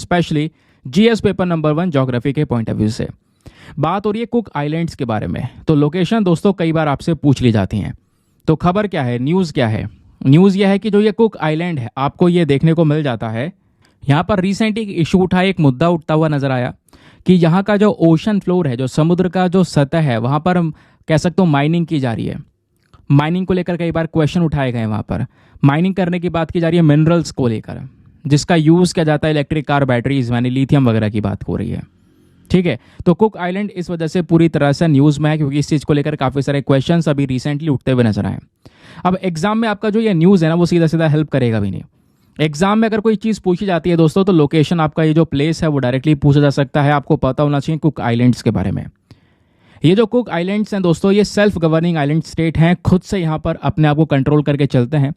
Specially GS paper number 1 geography के point of view से। बात हो रही है कुक आइलैंड्स के बारे में। तो लोकेशन दोस्तों कई बार आपसे पूछ ली जाती हैं। तो खबर क्या है, न्यूज़ क्या है? न्यूज़ यह है कि जो ये कुक आइलैंड है आपको ये देखने को मिल जाता है। यहाँ पर रिसेंट एक इशू उठा, एक मुद्दा उठता हुआ नजर आया कि यहाँ का जो ओशन फ्लोर है, जो समुद्र का जो सतह है, वहाँ पर कह सकते हो माइनिंग की जा रही है। माइनिंग को लेकर कई बार क्वेश्चन उठाए गए। वहाँ पर माइनिंग करने की बात की जा रही है मिनरल्स को लेकर, जिसका यूज़ किया जाता है इलेक्ट्रिक कार बैटरीज, यानी लिथियम वगैरह की बात हो रही है। ठीक है, तो कुक आइलैंड इस वजह से पूरी तरह से न्यूज़ में है, क्योंकि इस चीज़ को लेकर काफ़ी सारे क्वेश्चंस अभी रिसेंटली उठते हुए नजर आए। अब एग्जाम में आपका जो ये न्यूज़ है ना, वो सीधा सीधा हेल्प करेगा भी नहीं। एग्जाम में अगर कोई चीज़ पूछी जाती है दोस्तों, तो लोकेशन आपका ये जो प्लेस है वो डायरेक्टली पूछा जा सकता है। आपको पता होना चाहिए कुक आइलैंड्स के बारे में। ये जो कुक आइलैंड्स हैं दोस्तों, ये सेल्फ गवर्निंग आइलैंड स्टेट हैं, खुद से यहाँ पर अपने आप को कंट्रोल करके चलते हैं।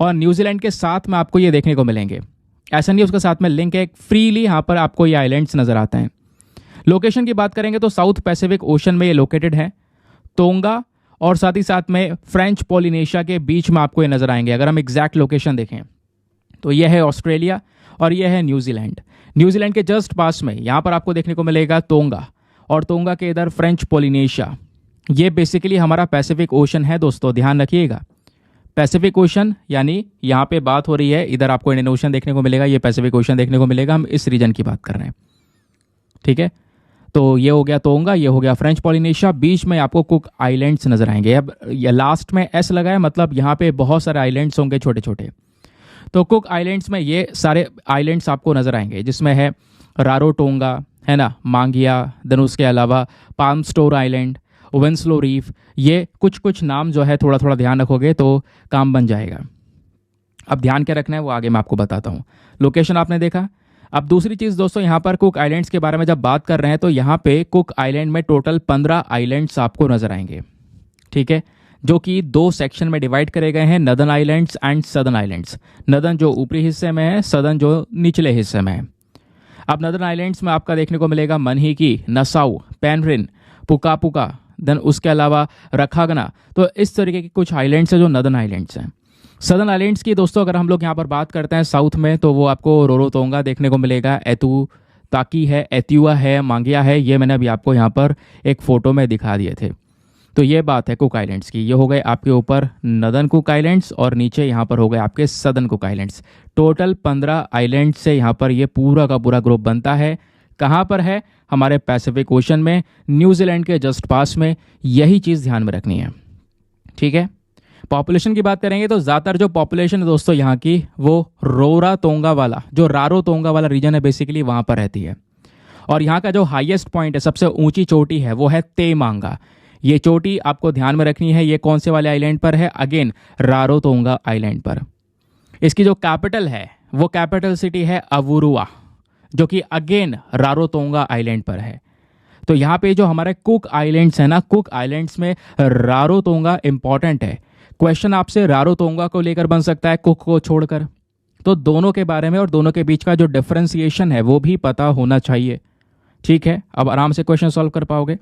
और न्यूजीलैंड के साथ में आपको ये देखने को मिलेंगे। ऐसा नहीं उसके साथ में लिंक है, फ्रीली यहाँ पर आपको ये आइलैंड्स नजर आते हैं। लोकेशन की बात करेंगे तो साउथ पैसिफिक ओशन में ये लोकेटेड है, तोंगा और साथ ही साथ में फ्रेंच पॉलिनेशिया के बीच में आपको ये नजर आएंगे। अगर हम एग्जैक्ट लोकेशन देखें तो यह है ऑस्ट्रेलिया और यह है न्यूजीलैंड। न्यूजीलैंड के जस्ट पास में यहाँ पर आपको देखने को मिलेगा तोंगा, और तोंगा के इधर फ्रेंच पॉलिनेशिया। ये बेसिकली हमारा पैसिफिक ओशन है दोस्तों, ध्यान रखिएगा। पैसिफिक ओशन यानी यहाँ पे बात हो रही है, इधर आपको इंडियन ओशन देखने को मिलेगा, ये पैसिफिक ओशन देखने को मिलेगा। हम इस रीजन की बात कर रहे हैं। ठीक है, तो ये हो गया तोंगा, ये हो गया फ्रेंच पॉलिनेशिया, बीच में आपको कुक आइलैंड्स नजर आएंगे। अब ये लास्ट में एस लगा है, मतलब यहाँ पे बहुत सारे आइलैंड्स होंगे छोटे छोटे। तो कुक आइलैंड्स में ये सारे आइलैंड्स आपको नजर आएंगे, जिसमें है रारोटोंगा, है ना, मांगिया, देन उसके अलावा palm store island, Winslow reef. ये कुछ कुछ नाम जो है थोड़ा थोड़ा ध्यान रखोगे तो काम बन जाएगा। अब ध्यान क्या रखना है वो आगे मैं आपको बताता हूँ। लोकेशन आपने देखा। अब दूसरी चीज़ दोस्तों, यहाँ पर कुक आइलैंड्स के बारे में जब बात कर रहे हैं तो यहाँ पे कुक आइलैंड में टोटल 15 आइलैंड्स आपको नजर आएंगे। ठीक है, जो कि 2 सेक्शन में डिवाइड करे गए हैं, northern islands and southern islands. Northern जो ऊपरी हिस्से में है, सदर्न जो निचले हिस्से में है। अब नदर्न आइलैंड्स में आपका देखने को मिलेगा मनहिकी, नसाउ, पेनरिन, पुकापुका, देन उसके अलावा रखागना। तो इस तरीके के कुछ आइलैंड्स हैं जो नदर्न आइलैंड्स हैं। सदर्न आइलैंड्स की दोस्तों अगर हम लोग यहाँ पर बात करते हैं साउथ में, तो वो आपको रोरोतोंगा देखने को मिलेगा, एतू ताकी है, एत्युआ है, मांगिया है। ये मैंने अभी आपको यहाँ पर एक फ़ोटो में दिखा दिए थे। तो ये बात है कुक आइलैंड्स की। ये हो गए आपके ऊपर नदर्न कुक आइलैंड्स और नीचे यहाँ पर हो गए आपके southern cook islands. Total 15 island से यहाँ पर ये पूरा का पूरा ग्रुप बनता है। कहाँ पर है? हमारे पैसिफिक ओशन में, न्यूजीलैंड के जस्ट पास में। यही चीज़ ध्यान में रखनी है। ठीक है, पॉपुलेशन की बात करेंगे तो ज़्यादातर जो पॉपुलेशन है दोस्तों यहाँ की, वो रोरा तोंगा वाला, जो रारो तोंगा वाला रीजन है बेसिकली, वहाँ पर रहती है। और यहाँ का जो हाईएस्ट पॉइंट है, सबसे ऊंची चोटी है, वो है तेमांगा। ये चोटी आपको ध्यान में रखनी है। ये कौन से वाले आइलैंड पर है? अगेन रारोतोंगा आइलैंड पर। इसकी जो कैपिटल है, वो कैपिटल सिटी है अवुरुआ, जो कि अगेन रारोतोंगा आइलैंड पर है। तो यहाँ पे जो हमारे कुक आइलैंड्स है ना, कुक आइलैंड्स में रारोतोंगा इंपॉर्टेंट है। क्वेश्चन आपसे रारोतोंगा को लेकर बन सकता है, कुक को छोड़कर। तो दोनों के बारे में और दोनों के बीच का जो डिफरेंशिएशन है वो भी पता होना चाहिए। ठीक है, अब आराम से क्वेश्चन सॉल्व कर पाओगे।